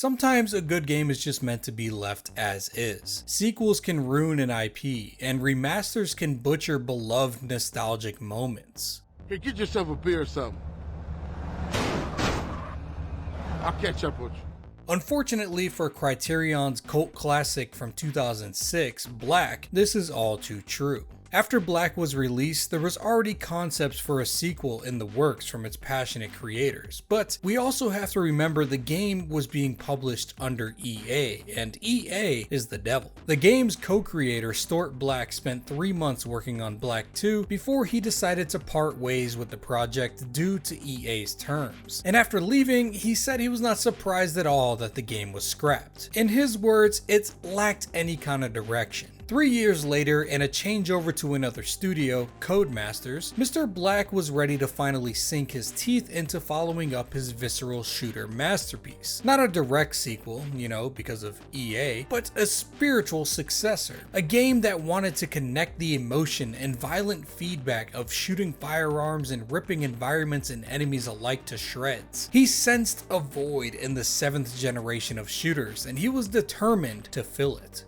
Sometimes a good game is just meant to be left as is. Sequels can ruin an IP, and remasters can butcher beloved nostalgic moments. Hey, get yourself a beer or something. I'll catch up with you. Unfortunately for Criterion's cult classic from 2006, Black, this is all too true. After Black was released, there was already concepts for a sequel in the works from its passionate creators, but we also have to remember the game was being published under EA, and EA is the devil. The game's co-creator Stuart Black spent 3 months working on Black 2 before he decided to part ways with the project due to EA's terms. And after leaving, he said he was not surprised at all that the game was scrapped. In his words, it lacked any kind of direction. 3 years later, and a changeover to another studio, Codemasters, Mr. Black was ready to finally sink his teeth into following up his visceral shooter masterpiece. Not a direct sequel, because of EA, but a spiritual successor. A game that wanted to connect the emotion and violent feedback of shooting firearms and ripping environments and enemies alike to shreds. He sensed a void in the 7th generation of shooters, and he was determined to fill it.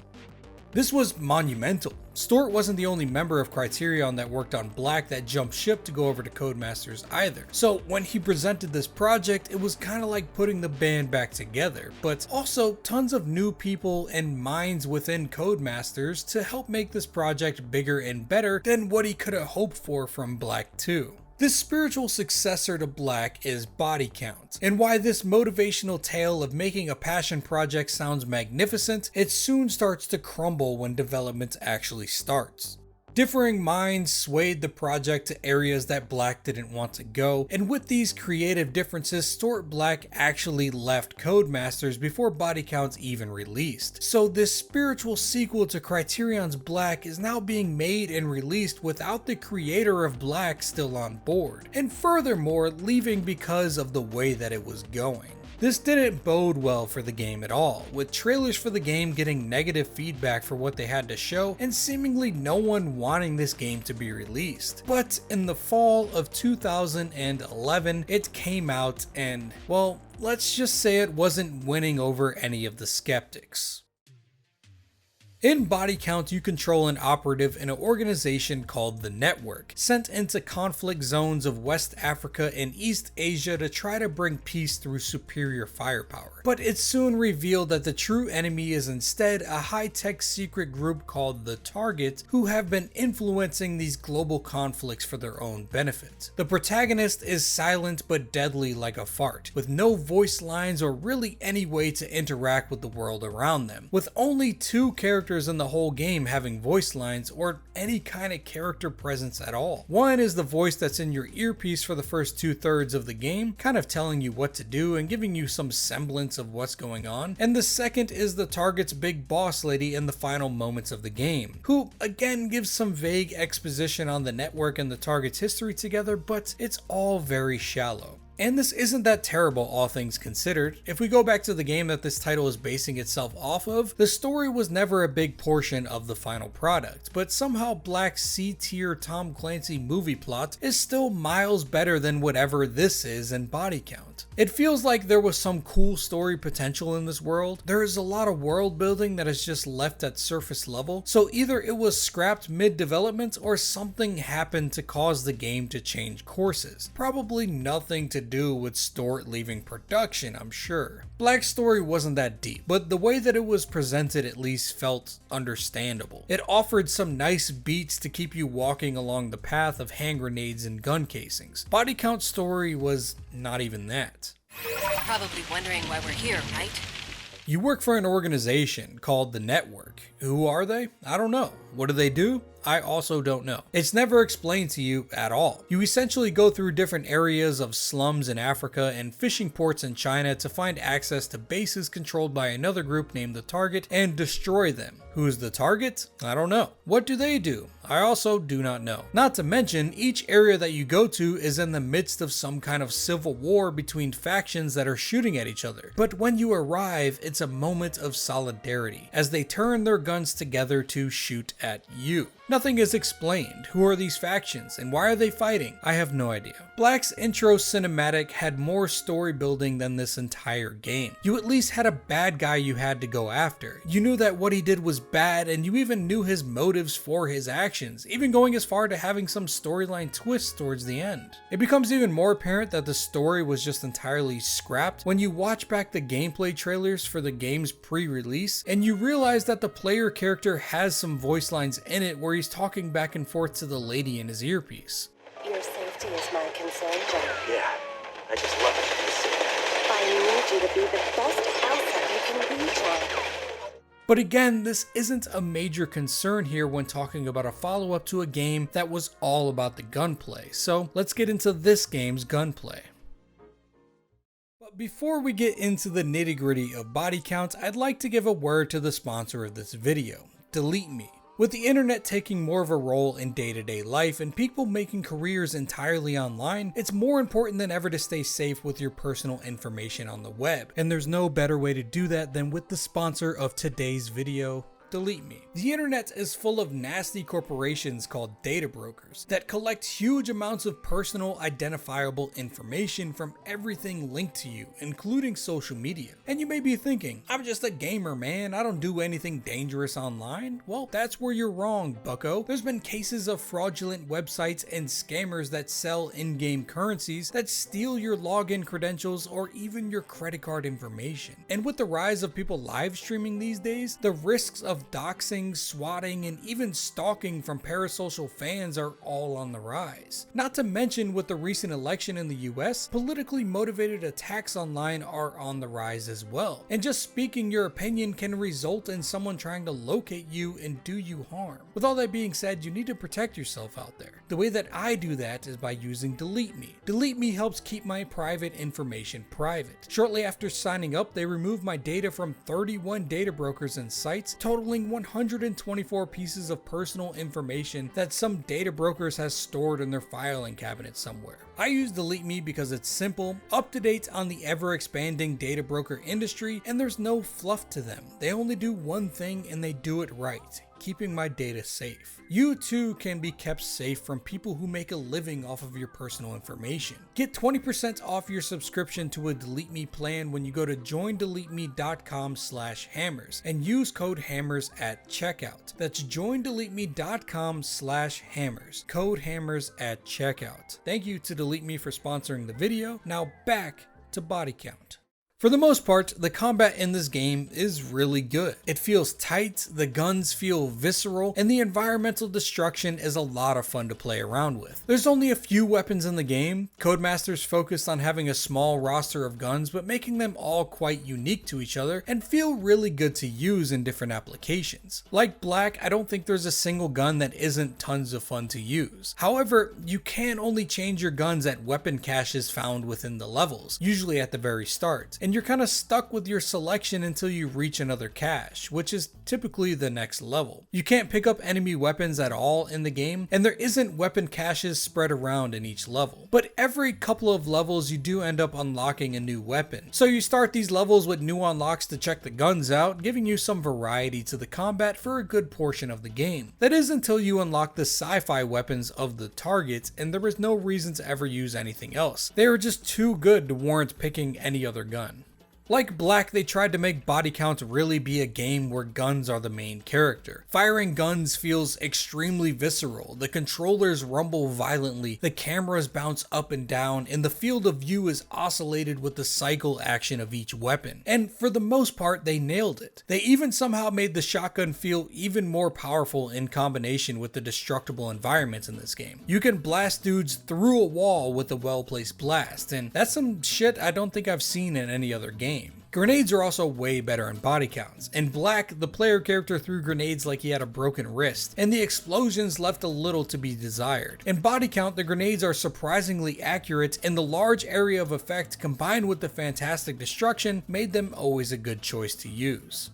This was monumental. Stuart wasn't the only member of Criterion that worked on Black that jumped ship to go over to Codemasters either. So when he presented this project, it was kind of like putting the band back together, but also tons of new people and minds within Codemasters to help make this project bigger and better than what he could have hoped for from Black 2. This spiritual successor to Black is Bodycount, and why this motivational tale of making a passion project sounds magnificent, it soon starts to crumble when development actually starts. Differing minds swayed the project to areas that Black didn't want to go, and with these creative differences, Stuart Black actually left Codemasters before Bodycount even released. So this spiritual sequel to Criterion's Black is now being made and released without the creator of Black still on board, and furthermore leaving because of the way that it was going. This didn't bode well for the game at all, with trailers for the game getting negative feedback for what they had to show and seemingly no one wanting this game to be released. But in the fall of 2011, it came out and, well, let's just say it wasn't winning over any of the skeptics. In Bodycount, you control an operative in an organization called the Network, sent into conflict zones of West Africa and East Asia to try to bring peace through superior firepower. But it's soon revealed that the true enemy is instead a high-tech secret group called the Target, who have been influencing these global conflicts for their own benefit. The protagonist is silent but deadly like a fart, with no voice lines or really any way to interact with the world around them, with only 2 characters in the whole game having voice lines or any kind of character presence at all. One is the voice that's in your earpiece for the first 2/3 of the game, kind of telling you what to do and giving you some semblance of what's going on, and the second is the Target's big boss lady in the final moments of the game, who again gives some vague exposition on the Network and the Target's history together, but it's all very shallow. And this isn't that terrible, all things considered. If we go back to the game that this title is basing itself off of, the story was never a big portion of the final product, but somehow Black's C-tier Tom Clancy movie plot is still miles better than whatever this is in Bodycount. It feels like there was some cool story potential in this world. There is a lot of world building that is just left at surface level, so either it was scrapped mid-development or something happened to cause the game to change courses. Probably nothing to do with Stuart leaving production, I'm sure. Black's story wasn't that deep, but the way that it was presented at least felt understandable. It offered some nice beats to keep you walking along the path of hand grenades and gun casings. Bodycount's story was not even that. Probably wondering why we're here, right? You work for an organization called the Network. Who are they? I don't know. What do they do? I also don't know. It's never explained to you at all. You essentially go through different areas of slums in Africa and fishing ports in China to find access to bases controlled by another group named the Target and destroy them. Who's the Target? I don't know. What do they do? I also do not know. Not to mention, each area that you go to is in the midst of some kind of civil war between factions that are shooting at each other. But when you arrive, it's a moment of solidarity as they turn their guns together to shoot at you. Nothing is explained. Who are these factions and why are they fighting? I have no idea. Black's intro cinematic had more story building than this entire game. You at least had a bad guy you had to go after. You knew that what he did was bad, and you even knew his motives for his actions, even going as far to having some storyline twists towards the end. It becomes even more apparent that the story was just entirely scrapped when you watch back the gameplay trailers for the game's pre-release, and you realize that the player character has some voice lines in it where he's talking back and forth to the lady in his earpiece. Your safety is my concern, John. Yeah, I just love it to see that. I need you to be the best asset you can be, John. But again, this isn't a major concern here when talking about a follow-up to a game that was all about the gunplay. So let's get into this game's gunplay. But before we get into the nitty-gritty of body count, I'd like to give a word to the sponsor of this video, DeleteMe. With the internet taking more of a role in day-to-day life and people making careers entirely online, it's more important than ever to stay safe with your personal information on the web. And there's no better way to do that than with the sponsor of today's video, DeleteMe. The internet is full of nasty corporations called data brokers that collect huge amounts of personal identifiable information from everything linked to you, including social media. And you may be thinking, I'm just a gamer, man, I don't do anything dangerous online. Well, that's where you're wrong, bucko. There's been cases of fraudulent websites and scammers that sell in-game currencies that steal your login credentials or even your credit card information. And with the rise of people live streaming these days, the risks of doxing, swatting, and even stalking from parasocial fans are all on the rise. Not to mention, with the recent election in the US, politically motivated attacks online are on the rise as well. And just speaking your opinion can result in someone trying to locate you and do you harm. With all that being said, you need to protect yourself out there. The way that I do that is by using DeleteMe. DeleteMe helps keep my private information private. Shortly after signing up, they removed my data from 31 data brokers and sites, totaling 124 pieces of personal information that some data brokers has stored in their filing cabinet somewhere. I use DeleteMe because it's simple, up to date on the ever expanding data broker industry, and there's no fluff to them. They only do one thing and they do it right: keeping my data safe. You too can be kept safe from people who make a living off of your personal information. Get 20% off your subscription to a DeleteMe plan when you go to joindeleteme.com/hammers and use code hammers at checkout. That's joindeleteme.com/hammers. Code hammers at checkout. Thank you to DeleteMe for sponsoring the video. Now back to body count. For the most part, the combat in this game is really good. It feels tight, the guns feel visceral, and the environmental destruction is a lot of fun to play around with. There's only a few weapons in the game. Codemasters focused on having a small roster of guns, but making them all quite unique to each other and feel really good to use in different applications. Like Black, I don't think there's a single gun that isn't tons of fun to use. However, you can only change your guns at weapon caches found within the levels, usually at the very start, and you're kind of stuck with your selection until you reach another cache, which is typically the next level. You can't pick up enemy weapons at all in the game, and there isn't weapon caches spread around in each level. But every couple of levels you do end up unlocking a new weapon. So you start these levels with new unlocks to check the guns out, giving you some variety to the combat for a good portion of the game. That is until you unlock the sci-fi weapons of the targets, and there is no reason to ever use anything else. They are just too good to warrant picking any other gun. Like Black, they tried to make body count really be a game where guns are the main character. Firing guns feels extremely visceral, the controllers rumble violently, the cameras bounce up and down, and the field of view is oscillated with the cycle action of each weapon. And for the most part, they nailed it. They even somehow made the shotgun feel even more powerful in combination with the destructible environments in this game. You can blast dudes through a wall with a well-placed blast, and that's some shit I don't think I've seen in any other game. Grenades are also way better in body counts. In Black, the player character threw grenades like he had a broken wrist, and the explosions left a little to be desired. In body count, the grenades are surprisingly accurate, and the large area of effect combined with the fantastic destruction made them always a good choice to use.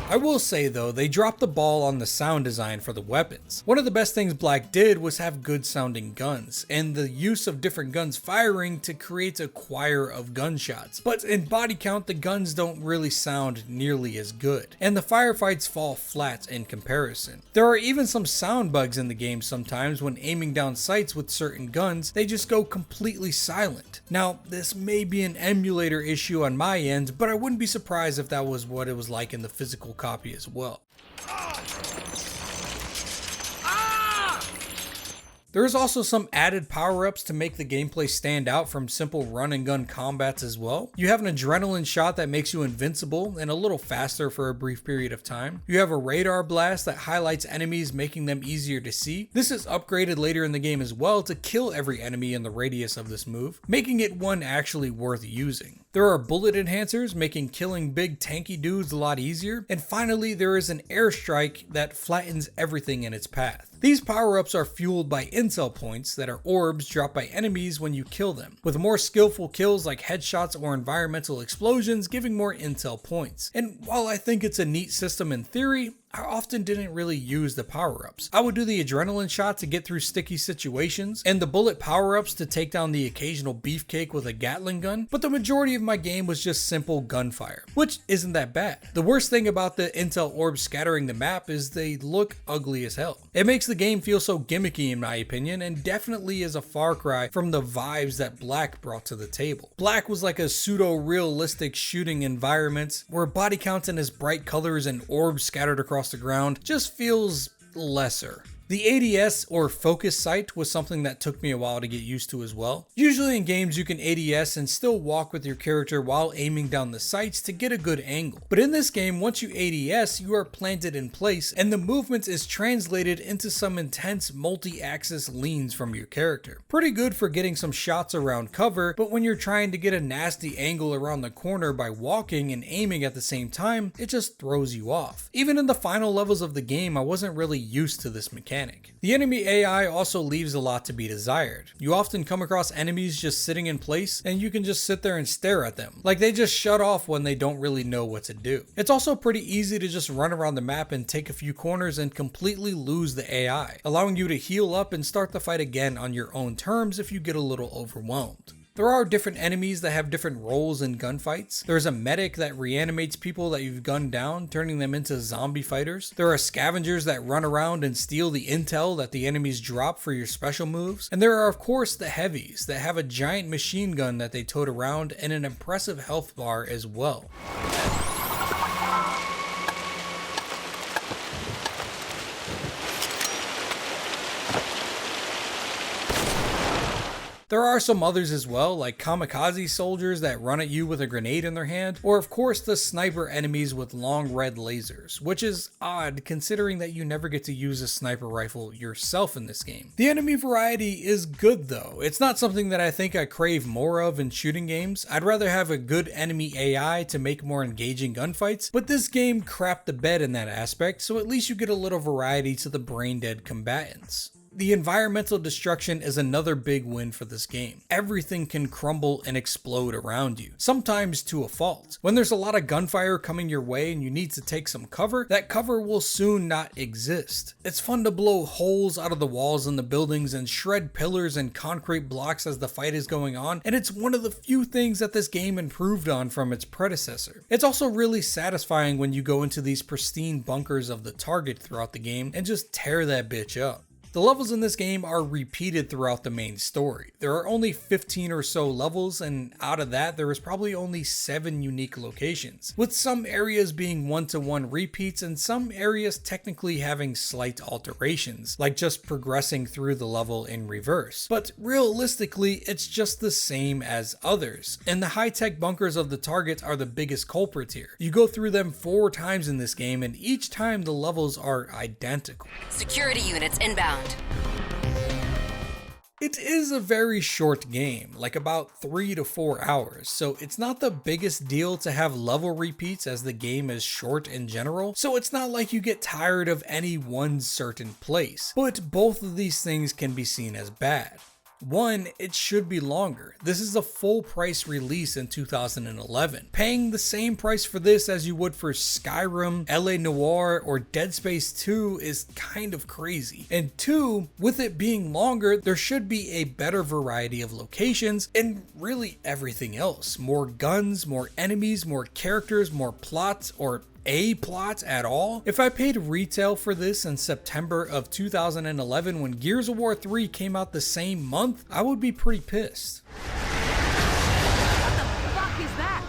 I will say though, they dropped the ball on the sound design for the weapons. One of the best things Black did was have good sounding guns, and the use of different guns firing to create a choir of gunshots. But in Body Count, the guns don't really sound nearly as good, and the firefights fall flat in comparison. There are even some sound bugs in the game sometimes when aiming down sights with certain guns, they just go completely silent. Now, this may be an emulator issue on my end, but I wouldn't be surprised if that was what it was like in the physical copy as well. There is also some added power-ups to make the gameplay stand out from simple run and gun combats as well. You have an adrenaline shot that makes you invincible and a little faster for a brief period of time. You have a radar blast that highlights enemies, making them easier to see. This is upgraded later in the game as well to kill every enemy in the radius of this move, making it one actually worth using. There are bullet enhancers, making killing big tanky dudes a lot easier. And finally, there is an airstrike that flattens everything in its path. These power-ups are fueled by intel points that are orbs dropped by enemies when you kill them, with more skillful kills like headshots or environmental explosions giving more intel points. And while I think it's a neat system in theory, I often didn't really use the power-ups. I would do the adrenaline shot to get through sticky situations, and the bullet power-ups to take down the occasional beefcake with a Gatling gun, but the majority of my game was just simple gunfire, which isn't that bad. The worst thing about the intel orbs scattering the map is they look ugly as hell. It makes the game feel so gimmicky in my opinion, and definitely is a far cry from the vibes that Black brought to the table. Black was like a pseudo-realistic shooting environment, where body count and his bright colors and orbs scattered across the ground just feels lesser. The ADS or focus sight was something that took me a while to get used to as well. Usually in games you can ADS and still walk with your character while aiming down the sights to get a good angle. But in this game, once you ADS, you are planted in place and the movement is translated into some intense multi-axis leans from your character. Pretty good for getting some shots around cover, but when you're trying to get a nasty angle around the corner by walking and aiming at the same time, it just throws you off. Even in the final levels of the game, I wasn't really used to this mechanic. The enemy AI also leaves a lot to be desired. You often come across enemies just sitting in place and you can just sit there and stare at them, like they just shut off when they don't really know what to do. It's also pretty easy to just run around the map and take a few corners and completely lose the AI, allowing you to heal up and start the fight again on your own terms if you get a little overwhelmed. There are different enemies that have different roles in gunfights. There's a medic that reanimates people that you've gunned down, turning them into zombie fighters. There are scavengers that run around and steal the intel that the enemies drop for your special moves. And there are of course the heavies that have a giant machine gun that they tote around and an impressive health bar as well. There are some others as well, like kamikaze soldiers that run at you with a grenade in their hand, or of course the sniper enemies with long red lasers, which is odd considering that you never get to use a sniper rifle yourself in this game. The enemy variety is good though. It's not something that I think I crave more of in shooting games. I'd rather have a good enemy AI to make more engaging gunfights, but this game crapped the bed in that aspect, so at least you get a little variety to the brain dead combatants. The environmental destruction is another big win for this game. Everything can crumble and explode around you, sometimes to a fault. When there's a lot of gunfire coming your way and you need to take some cover, that cover will soon not exist. It's fun to blow holes out of the walls in the buildings and shred pillars and concrete blocks as the fight is going on, and it's one of the few things that this game improved on from its predecessor. It's also really satisfying when you go into these pristine bunkers of the target throughout the game and just tear that bitch up. The levels in this game are repeated throughout the main story. There are only 15 or so levels, and out of that there is probably only 7 unique locations, with some areas being one-to-one repeats and some areas technically having slight alterations, like just progressing through the level in reverse. But realistically, it's just the same as others, and the high-tech bunkers of the target are the biggest culprit here. You go through them 4 times in this game, and each time the levels are identical. Security units inbound. It is a very short game, like about 3 to 4 hours, so it's not the biggest deal to have level repeats as the game is short in general, so it's not like you get tired of any one certain place, but both of these things can be seen as bad. One, it should be longer. This is a full price release in 2011. Paying the same price for this as you would for Skyrim, LA Noire, or Dead Space 2 is kind of crazy. And two, with it being longer, there should be a better variety of locations and really everything else. More guns, more enemies, more characters, more plots, or a plot at all. If I paid retail for this in September of 2011 when Gears of War 3 came out the same month, I would be pretty pissed. What the fuck is that?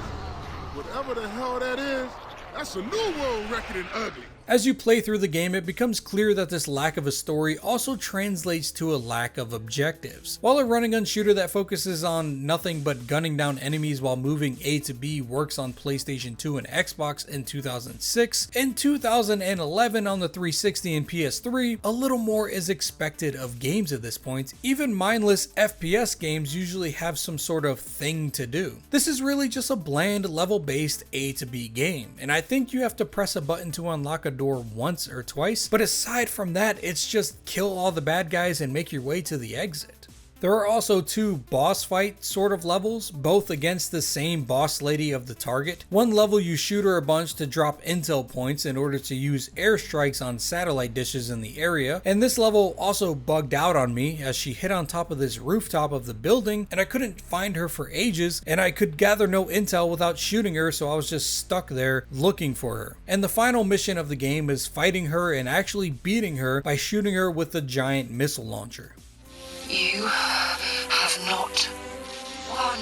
Whatever the hell that is, that's a new world record in ugly. As you play through the game, it becomes clear that this lack of a story also translates to a lack of objectives. While a run and gun shooter that focuses on nothing but gunning down enemies while moving A to B works on PlayStation 2 and Xbox in 2006, in 2011 on the 360 and PS3, a little more is expected of games at this point. Even mindless FPS games usually have some sort of thing to do. This is really just a bland level-based A to B game, and I think you have to press a button to unlock a door once or twice, but aside from that, it's just kill all the bad guys and make your way to the exit. There are also two boss fight sort of levels, both against the same boss lady of the target. One level you shoot her a bunch to drop intel points in order to use airstrikes on satellite dishes in the area, and this level also bugged out on me as she hit on top of this rooftop of the building and I couldn't find her for ages, and I could gather no intel without shooting her, so I was just stuck there looking for her. And the final mission of the game is fighting her and actually beating her by shooting her with a giant missile launcher. You have not won.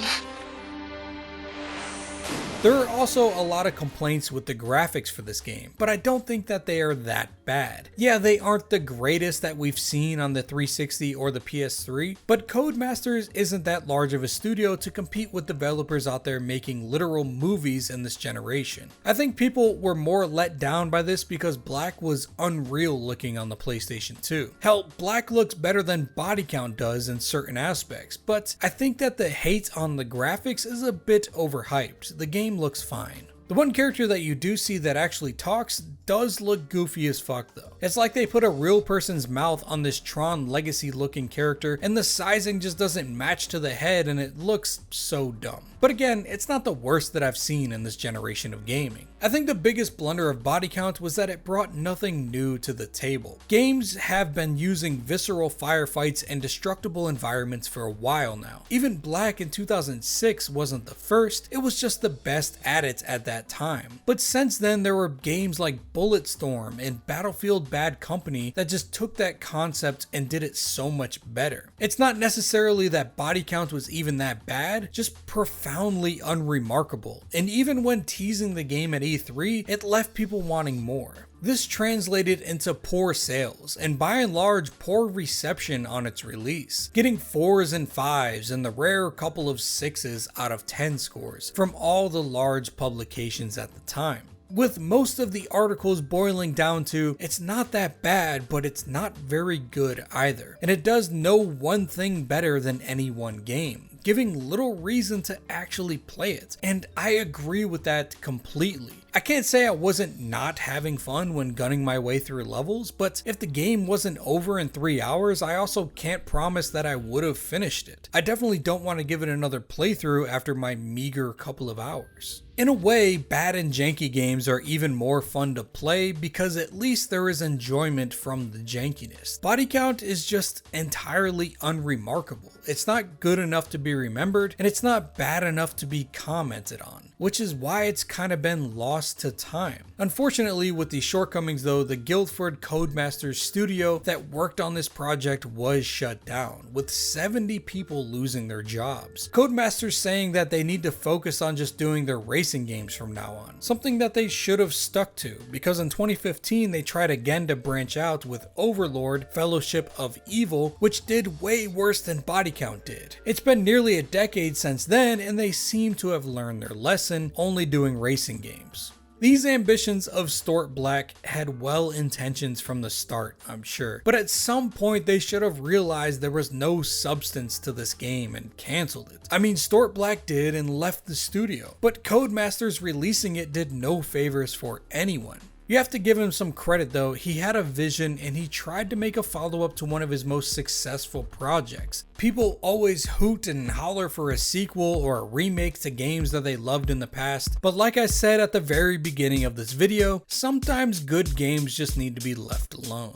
There are also a lot of complaints with the graphics for this game, but I don't think that they are that bad. Yeah, they aren't the greatest that we've seen on the 360 or the PS3, but Codemasters isn't that large of a studio to compete with developers out there making literal movies in this generation. I think people were more let down by this because Black was unreal looking on the PlayStation 2. Hell, Black looks better than Bodycount does in certain aspects, but I think that the hate on the graphics is a bit overhyped. The game looks fine. The one character that you do see that actually talks does look goofy as fuck though. It's like they put a real person's mouth on this Tron Legacy looking character and the sizing just doesn't match to the head and it looks so dumb. But again, it's not the worst that I've seen in this generation of gaming. I think the biggest blunder of Bodycount was that it brought nothing new to the table. Games have been using visceral firefights and destructible environments for a while now. Even Black in 2006 wasn't the first, it was just the best at it at that time. But since then there were games like Bulletstorm and Battlefield Bad Company that just took that concept and did it so much better. It's not necessarily that Bodycount was even that bad, just profoundly unremarkable. And even when teasing the game at E3, it left people wanting more. This translated into poor sales, and by and large poor reception on its release, getting 4s and 5s and the rare couple of 6s out of 10 scores from all the large publications at the time. With most of the articles boiling down to, it's not that bad, but it's not very good either, and it does no one thing better than any one game, giving little reason to actually play it, and I agree with that completely. I can't say I wasn't not having fun when gunning my way through levels, but if the game wasn't over in 3 hours, I also can't promise that I would have finished it. I definitely don't want to give it another playthrough after my meager couple of hours. In a way, bad and janky games are even more fun to play because at least there is enjoyment from the jankiness. Bodycount is just entirely unremarkable. It's not good enough to be remembered, and it's not bad enough to be commented on, which is why it's kind of been lost to time. Unfortunately, with these shortcomings though, the Guildford Codemasters studio that worked on this project was shut down, with 70 people losing their jobs. Codemasters saying that they need to focus on just doing their racing games from now on, something that they should have stuck to, because in 2015 they tried again to branch out with Overlord Fellowship of Evil, which did way worse than Bodycount did. It's been nearly a decade since then, and they seem to have learned their lesson, only doing racing games. These ambitions of Stort Black had well intentions from the start, I'm sure, but at some point they should have realized there was no substance to this game and cancelled it. I mean, Stort Black did and left the studio, but Codemasters releasing it did no favors for anyone. You have to give him some credit though, he had a vision and he tried to make a follow-up to one of his most successful projects. People always hoot and holler for a sequel or a remake to games that they loved in the past, but like I said at the very beginning of this video, sometimes good games just need to be left alone.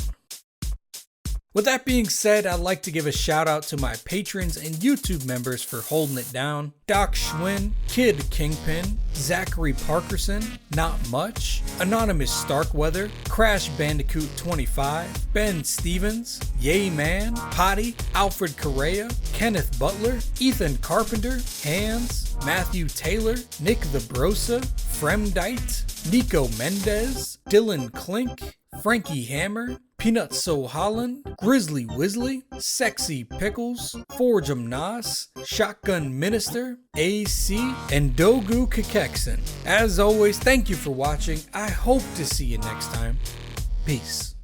With that being said, I'd like to give a shout out to my patrons and YouTube members for holding it down. Doc Schwinn, Kid Kingpin, Zachary Parkerson, Not Much, Anonymous Starkweather, Crash Bandicoot 25, Ben Stevens, Yay Man, Potty, Alfred Correa, Kenneth Butler, Ethan Carpenter, Hans, Matthew Taylor, Nick the Brosa, Fremdite, Nico Mendez, Dylan Klink, Frankie Hammer, Peanut So Holland, Grizzly Wizzly, Sexy Pickles, Forge'em Nas, Shotgun Minister, AC, and Dogu Kakekson. As always, thank you for watching. I hope to see you next time. Peace.